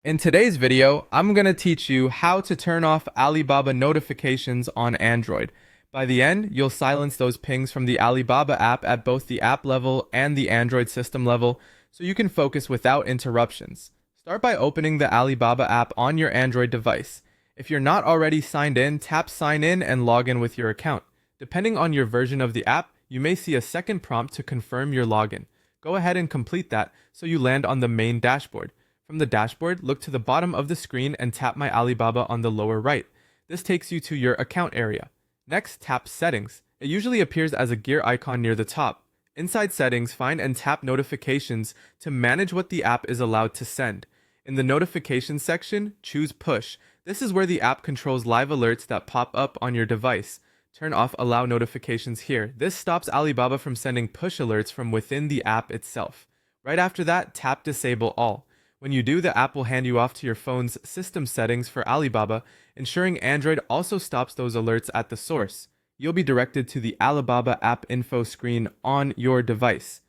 In today's video, I'm going to teach you how to turn off Alibaba notifications on Android. By the end, you'll silence those pings from the Alibaba app at both the app level and the Android system level, so you can focus without interruptions. Start by opening the Alibaba app on your Android device. If you're not already signed in, tap Sign In and log in with your account. Depending on your version of the app, you may see a second prompt to confirm your login. Go ahead and complete that so you land on the main dashboard. From the dashboard, look to the bottom of the screen and tap My Alibaba on the lower right. This takes you to your account area. Next, tap Settings. It usually appears as a gear icon near the top. Inside Settings, find and tap Notifications to manage what the app is allowed to send. In the Notifications section, choose Push. This is where the app controls live alerts that pop up on your device. Turn off Allow Notifications here. This stops Alibaba from sending push alerts from within the app itself. Right after that, tap Disable All. When you do, the app will hand you off to your phone's system settings for Alibaba, ensuring Android also stops those alerts at the source. You'll be directed to the Alibaba app info screen on your device.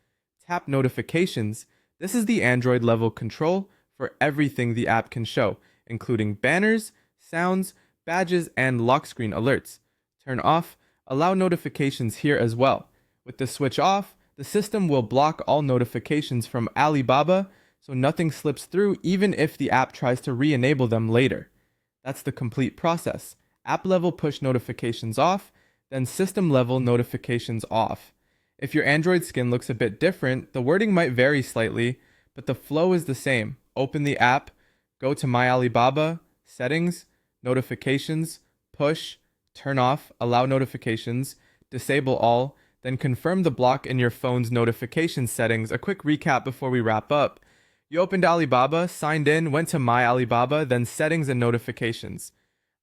Tap Notifications. This is the Android level control for everything the app can show, including banners, sounds, badges, and lock screen alerts. Turn off Allow Notifications here as well. With the switch off, the system will block all notifications from Alibaba, so nothing slips through even if the app tries to re-enable them later. That's the complete process. App level push notifications off, then system level notifications off. If your Android skin looks a bit different, the wording might vary slightly, but the flow is the same. Open the app, go to My Alibaba, Settings, Notifications, Push, Turn off, Allow Notifications, Disable All, then confirm the block in your phone's notification settings. A quick recap before we wrap up. You opened Alibaba, signed in, went to My Alibaba, then Settings and Notifications.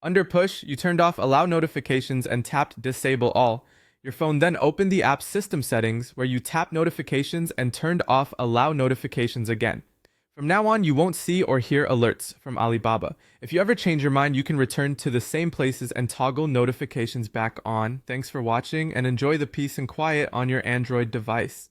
Under Push, you turned off Allow Notifications and tapped Disable All. Your phone then opened the app's system settings, where you tapped Notifications and turned off Allow Notifications again. From now on, you won't see or hear alerts from Alibaba. If you ever change your mind, you can return to the same places and toggle notifications back on. Thanks for watching and enjoy the peace and quiet on your Android device.